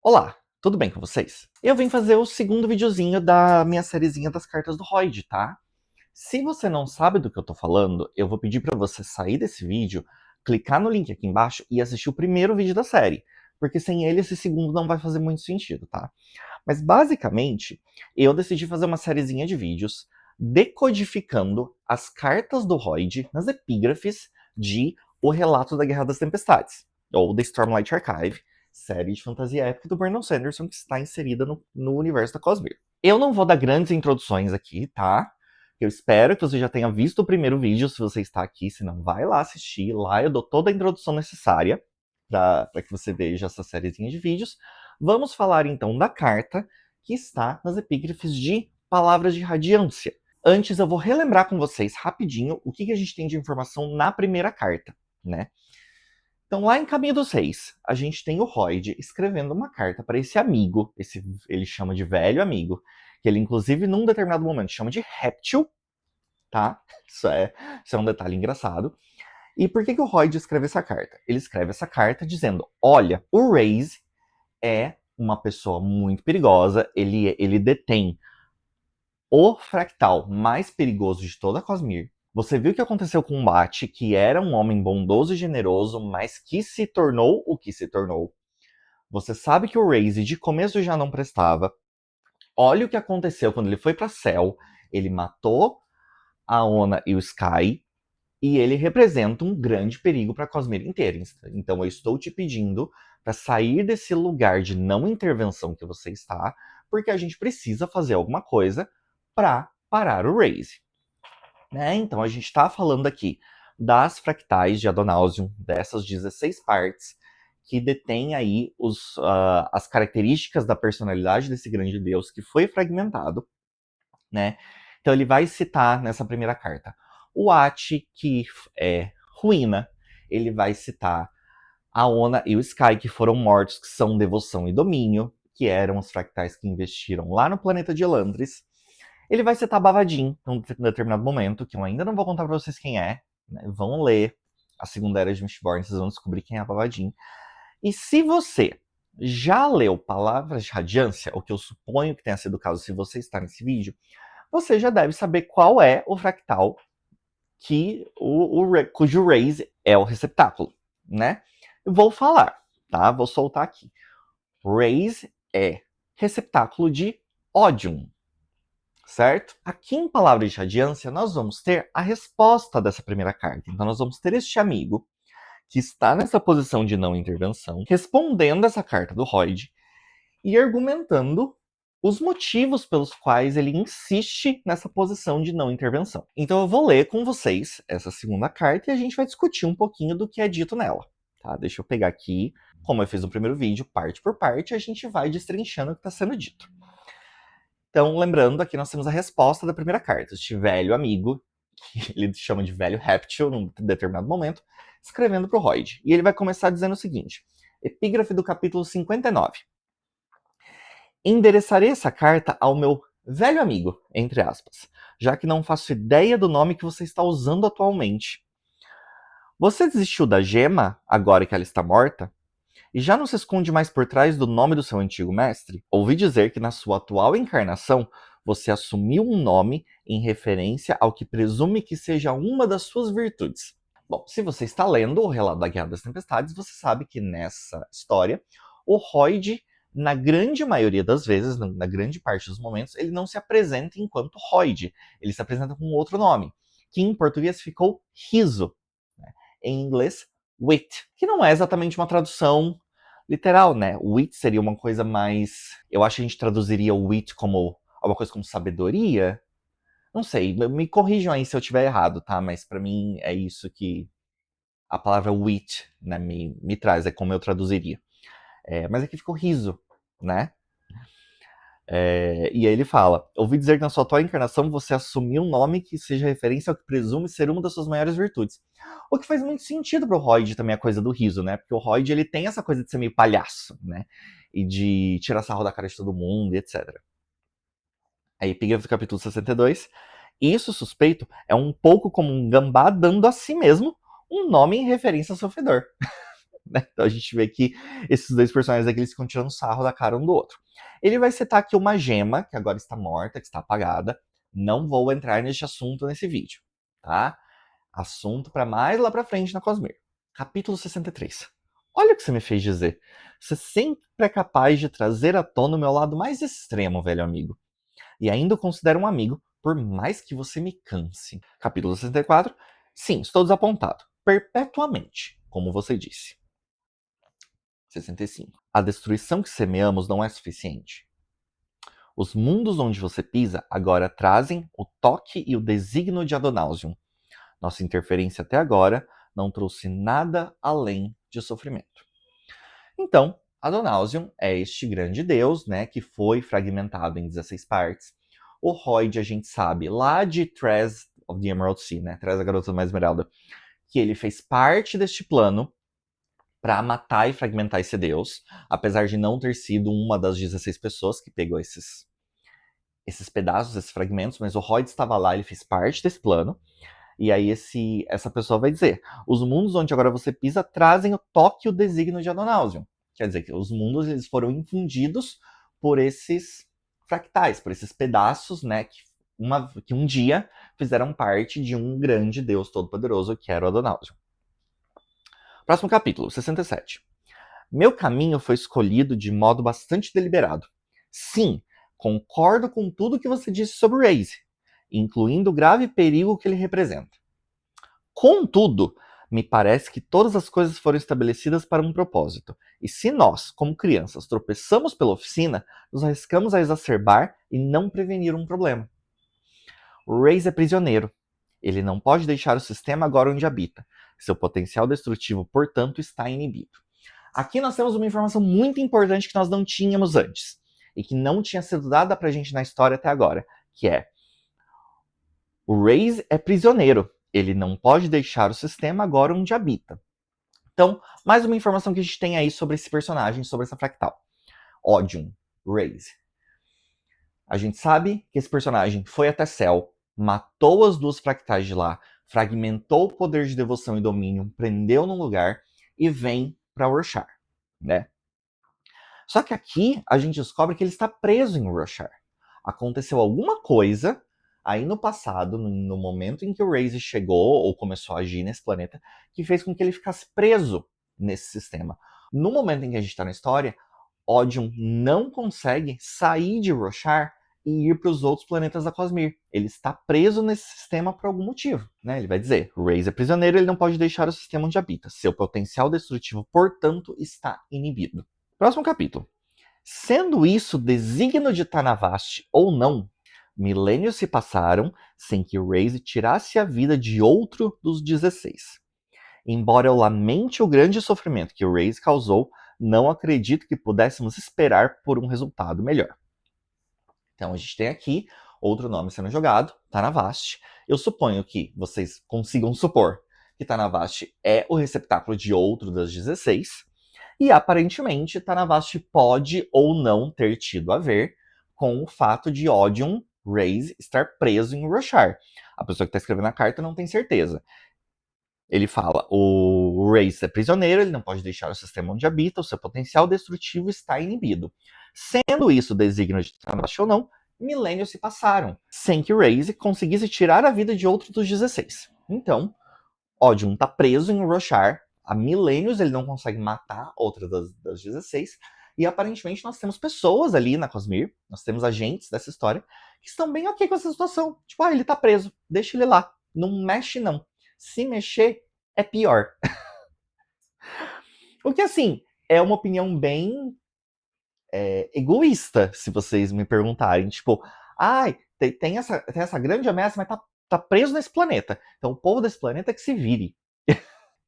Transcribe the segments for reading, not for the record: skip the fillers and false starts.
Olá, tudo bem com vocês? Eu vim fazer o segundo videozinho da minha sériezinha das cartas do Royd, tá? Se você não sabe do que eu tô falando, eu vou pedir pra você sair desse vídeo, clicar no link aqui embaixo e assistir o primeiro vídeo da série, porque sem ele esse segundo não vai fazer muito sentido, tá? Mas basicamente, eu decidi fazer uma sériezinha de vídeos decodificando as cartas do Royd nas epígrafes de O Relato da Guerra das Tempestades, ou The Stormlight Archive, série de fantasia épica do Brandon Sanderson que está inserida no universo da Cosmere. Eu não vou dar grandes introduções aqui, tá? Eu espero que você já tenha visto o primeiro vídeo, se você está aqui, se não, vai lá assistir, lá eu dou toda a introdução necessária para que você veja essa sériezinha de vídeos. Vamos falar então da carta que está nas epígrafes de Palavras de Radiância. Antes eu vou relembrar com vocês rapidinho o que a gente tem de informação na primeira carta, né? Então, lá em Caminho dos Reis, a gente tem o Royd escrevendo uma carta para esse amigo, ele chama de velho amigo, que ele, inclusive, num determinado momento, chama de Réptil, tá? Isso é um detalhe engraçado. E por que o Royd escreve essa carta? Ele escreve essa carta dizendo, olha, o Rayse é uma pessoa muito perigosa, ele detém o fractal mais perigoso de toda a Cosmere. Você viu o que aconteceu com o Bate, que era um homem bondoso e generoso, mas que se tornou o que se tornou. Você sabe que o Rayse de começo já não prestava. Olha o que aconteceu quando ele foi para Cell. Ele matou a Ona e o Sky, e ele representa um grande perigo para a Cosmere inteira. Então eu estou te pedindo para sair desse lugar de não intervenção que você está, porque a gente precisa fazer alguma coisa para parar o Rayse. Né? Então a gente está falando aqui das fractais de Adonausium, dessas 16 partes, que detêm aí as características da personalidade desse grande deus que foi fragmentado, né? Então ele vai citar nessa primeira carta o Ati, que é ruína, ele vai citar a Ona e o Sky, que foram mortos, que são devoção e domínio, que eram os fractais que investiram lá no planeta de Elandris. Ele vai citar Bavadin num determinado momento, que eu ainda não vou contar pra vocês quem é. Né? Vão ler a Segunda Era de Mistborn, vocês vão descobrir quem é a Bavadin. E se você já leu Palavras de Radiância, o que eu suponho que tenha sido o caso se você está nesse vídeo, você já deve saber qual é o fractal cujo Rayse é o receptáculo, né? Eu vou falar, tá? Vou soltar aqui. Rayse é receptáculo de Odium, certo? Aqui em Palavras de Radiância, nós vamos ter a resposta dessa primeira carta. Então, nós vamos ter este amigo que está nessa posição de não intervenção, respondendo essa carta do Royd e argumentando os motivos pelos quais ele insiste nessa posição de não intervenção. Então eu vou ler com vocês essa segunda carta e a gente vai discutir um pouquinho do que é dito nela. Tá? Deixa eu pegar aqui, como eu fiz no primeiro vídeo, parte por parte, a gente vai destrinchando o que está sendo dito. Então, lembrando, aqui nós temos a resposta da primeira carta. Este velho amigo, que ele chama de velho réptil num determinado momento, escrevendo para o Royd. E ele vai começar dizendo o seguinte, epígrafe do capítulo 59. Endereçarei essa carta ao meu velho amigo, entre aspas, já que não faço ideia do nome que você está usando atualmente. Você desistiu da gema, agora que ela está morta? E já não se esconde mais por trás do nome do seu antigo mestre? Ouvi dizer que na sua atual encarnação você assumiu um nome em referência ao que presume que seja uma das suas virtudes. Bom, se você está lendo o Relato da Guerra das Tempestades, você sabe que nessa história, o Royd, na grande maioria das vezes, na grande parte dos momentos, ele não se apresenta enquanto Royd, ele se apresenta com outro nome, que em português ficou Riso, né? Em inglês, Wit, que não é exatamente uma tradução literal, né? Wit seria uma coisa mais... Eu acho que a gente traduziria o wit como alguma coisa como sabedoria. Não sei, me corrijam aí se eu estiver errado, tá? Mas pra mim é isso que a palavra wit, né, me traz, é como eu traduziria. Mas aqui ficou riso, né? E aí ele fala, ouvi dizer que na sua atual encarnação você assumiu um nome que seja referência ao que presume ser uma das suas maiores virtudes. O que faz muito sentido pro Royd também a coisa do riso, né? Porque o Royd, ele tem essa coisa de ser meio palhaço, né? E de tirar sarro da cara de todo mundo, e etc. Aí, epígrafe do capítulo 62. Isso, suspeito, é um pouco como um gambá dando a si mesmo um nome em referência ao sofredor. né? Então a gente vê que esses dois personagens aqui, eles ficam tirando sarro da cara um do outro. Ele vai citar aqui uma gema, que agora está morta, que está apagada. Não vou entrar neste assunto nesse vídeo, tá? Assunto para mais lá pra frente na Cosmere. Capítulo 63. Olha o que você me fez dizer. Você sempre é capaz de trazer à tona o meu lado mais extremo, velho amigo. E ainda o considero um amigo, por mais que você me canse. Capítulo 64. Sim, estou desapontado. Perpetuamente, como você disse. 65. A destruição que semeamos não é suficiente. Os mundos onde você pisa agora trazem o toque e o desígnio de Adonausium. Nossa interferência até agora não trouxe nada além de sofrimento. Então, Adonausium é este grande deus, né, que foi fragmentado em 16 partes. O Royd, a gente sabe, lá de Tres of the Emerald Sea, né, Tres, a Garota da Esmeralda, que ele fez parte deste plano para matar e fragmentar esse deus, apesar de não ter sido uma das 16 pessoas que pegou esses pedaços, esses fragmentos, mas o Royd estava lá, ele fez parte desse plano. E aí essa pessoa vai dizer, os mundos onde agora você pisa trazem o toque e o desígnio de Adonausium. Quer dizer que os mundos eles foram infundidos por esses fractais, por esses pedaços, né, que um dia fizeram parte de um grande deus todo-poderoso que era o Adonausium. Próximo capítulo, 67. Meu caminho foi escolhido de modo bastante deliberado. Sim, concordo com tudo que você disse sobre Raze, incluindo o grave perigo que ele representa. Contudo, me parece que todas as coisas foram estabelecidas para um propósito, e se nós, como crianças, tropeçamos pela oficina, nos arriscamos a exacerbar e não prevenir um problema. Raze é prisioneiro. Ele não pode deixar o sistema agora onde habita. Seu potencial destrutivo, portanto, está inibido. Aqui nós temos uma informação muito importante que nós não tínhamos antes, e que não tinha sido dada pra gente na história até agora, que é: o Raze é prisioneiro. Ele não pode deixar o sistema agora onde habita. Então, mais uma informação que a gente tem aí sobre esse personagem, sobre essa fractal. Odium, Raze. A gente sabe que esse personagem foi até Cell, matou as duas fractais de lá, fragmentou o poder de devoção e domínio, prendeu num lugar e vem para Roshar, né? Só que aqui a gente descobre que ele está preso em Roshar. Aconteceu alguma coisa aí no passado, no momento em que o Raze chegou ou começou a agir nesse planeta, que fez com que ele ficasse preso nesse sistema. No momento em que a gente está na história, Odium não consegue sair de Roshar e ir para os outros planetas da Cosmere. Ele está preso nesse sistema por algum motivo, né? Ele vai dizer, o Raze é prisioneiro, ele não pode deixar o sistema onde habita. Seu potencial destrutivo, portanto, está inibido. Próximo capítulo. Sendo isso desígnio de Tanavast ou não, milênios se passaram sem que Raze tirasse a vida de outro dos 16. Embora eu lamente o grande sofrimento que o Raze causou, não acredito que pudéssemos esperar por um resultado melhor. Então a gente tem aqui outro nome sendo jogado, Tanavast. Eu suponho que vocês consigam supor que Tanavast é o receptáculo de outro das 16, e aparentemente Tanavast pode ou não ter tido a ver com o fato de Odium Raze estar preso em Roshar. A pessoa que está escrevendo a carta não tem certeza. Ele fala, o Raze é prisioneiro, ele não pode deixar o sistema onde habita, o seu potencial destrutivo está inibido. Sendo isso desígnio de Tanavast ou não, milênios se passaram, sem que Raze conseguisse tirar a vida de outro dos 16. Então, Odium está preso em Roshar, há milênios ele não consegue matar outra das 16, e aparentemente nós temos pessoas ali na Cosmere, nós temos agentes dessa história, que estão bem ok com essa situação. Tipo, ele tá preso, deixa ele lá, não mexe não. Se mexer, é pior. O que, assim, é uma opinião bem egoísta, se vocês me perguntarem. Tipo, tem essa grande ameaça, mas tá preso nesse planeta. Então o povo desse planeta é que se vire.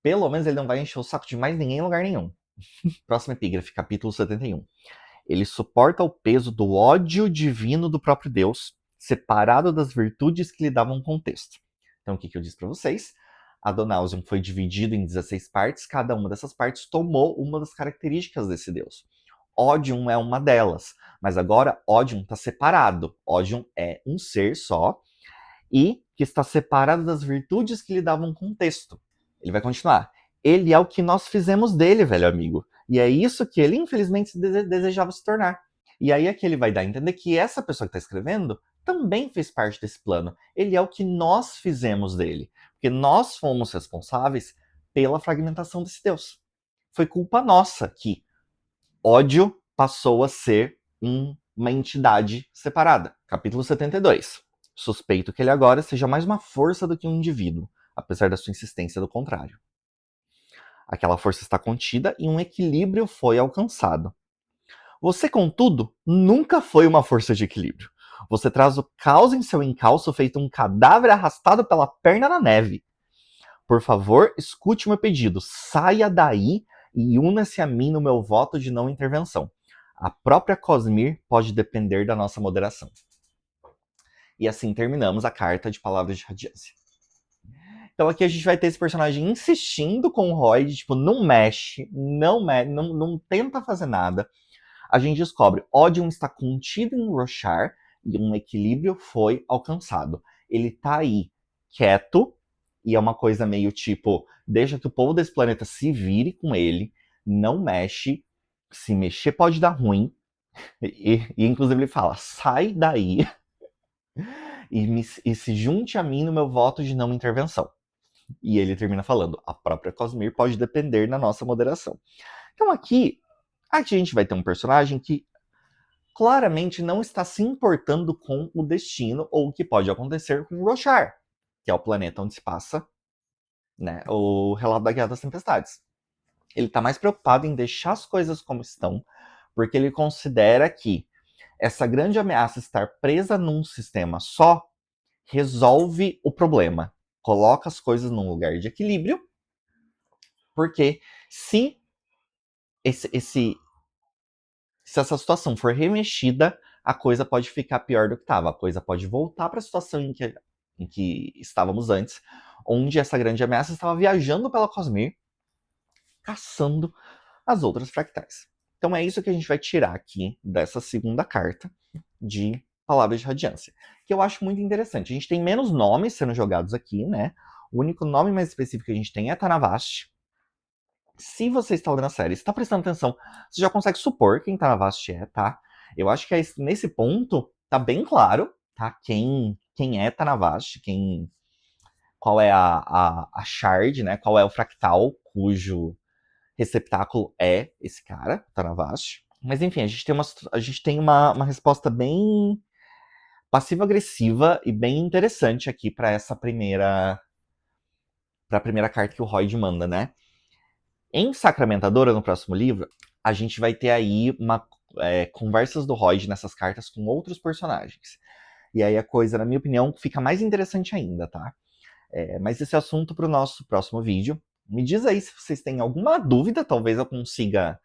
Pelo menos ele não vai encher o saco de mais ninguém em lugar nenhum. Próximo epígrafe, capítulo 71. Ele suporta o peso do ódio divino do próprio Deus, separado das virtudes que lhe davam contexto. Então o que eu disse para vocês? Adonausium foi dividido em 16 partes, cada uma dessas partes tomou uma das características desse Deus. Odium é uma delas, mas agora Odium está separado. Odium é um ser só e que está separado das virtudes que lhe davam contexto. Ele vai continuar. Ele é o que nós fizemos dele, velho amigo. E é isso que ele, infelizmente, desejava se tornar. E aí é que ele vai dar a entender que essa pessoa que está escrevendo também fez parte desse plano. Ele é o que nós fizemos dele. Porque nós fomos responsáveis pela fragmentação desse Deus. Foi culpa nossa que ódio passou a ser uma entidade separada. Capítulo 72. Suspeito que ele agora seja mais uma força do que um indivíduo, apesar da sua insistência do contrário. Aquela força está contida e um equilíbrio foi alcançado. Você, contudo, nunca foi uma força de equilíbrio. Você traz o caos em seu encalço feito um cadáver arrastado pela perna na neve. Por favor, escute meu pedido. Saia daí e una-se a mim no meu voto de não intervenção. A própria Cosmir pode depender da nossa moderação. E assim terminamos a carta de palavras de radiância. Então aqui a gente vai ter esse personagem insistindo com o Roy, tipo, não mexe, não tenta fazer nada. A gente descobre, Odium está contido em Roshar e um equilíbrio foi alcançado. Ele tá aí, quieto, e é uma coisa meio tipo, deixa que o povo desse planeta se vire com ele, não mexe, se mexer pode dar ruim, e inclusive ele fala, sai daí e se junte a mim no meu voto de não intervenção. E ele termina falando, a própria Cosmir pode depender da nossa moderação. Então aqui a gente vai ter um personagem que claramente não está se importando com o destino ou o que pode acontecer com Roshar, que é o planeta onde se passa, né, o relato da Guerra das Tempestades. Ele está mais preocupado em deixar as coisas como estão, porque ele considera que essa grande ameaça estar presa num sistema só resolve o problema, coloca as coisas num lugar de equilíbrio, porque se se essa situação for remexida, a coisa pode ficar pior do que estava. A coisa pode voltar para a situação em que estávamos antes, onde essa grande ameaça estava viajando pela Cosmir, caçando as outras fractais. Então é isso que a gente vai tirar aqui dessa segunda carta de Palavras de Radiância, que eu acho muito interessante. A gente tem menos nomes sendo jogados aqui, né? O único nome mais específico que a gente tem é Tanavast. Se você está lendo a série, está prestando atenção, você já consegue supor quem Tanavast é, tá? Eu acho que nesse ponto tá bem claro, tá? Quem é Tanavast, qual é a shard, né? Qual é o fractal cujo receptáculo é esse cara, Tanavast. Mas enfim, a gente tem uma resposta bem passiva-agressiva e bem interessante aqui para essa primeira carta que o Royd manda, né? Em Sacramentadora, no próximo livro, a gente vai ter aí conversas do Royd nessas cartas com outros personagens. E aí a coisa, na minha opinião, fica mais interessante ainda, tá? Mas esse é assunto para o nosso próximo vídeo. Me diz aí se vocês têm alguma dúvida, talvez eu consiga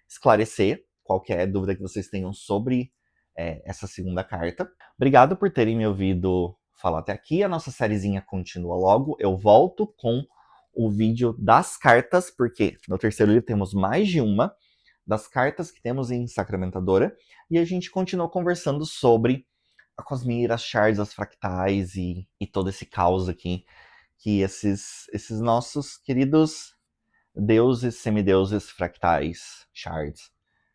esclarecer qualquer dúvida que vocês tenham sobre essa segunda carta. Obrigado por terem me ouvido falar até aqui. A nossa sériezinha continua logo. Eu volto com o vídeo das cartas, porque no terceiro livro temos mais de uma, das cartas que temos em Sacramentadora, e a gente continua conversando sobre a Cosmir, as shards, as fractais e todo esse caos aqui que esses nossos queridos deuses, semideuses, fractais, shards,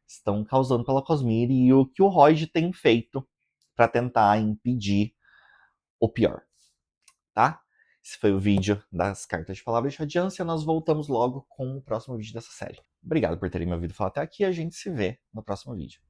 estão causando pela Cosmir e o que o Royd tem feito para tentar impedir o pior, tá? Esse foi o vídeo das cartas de palavras de radiância. Nós voltamos logo com o próximo vídeo dessa série. Obrigado por terem me ouvido falar até aqui. A gente se vê no próximo vídeo.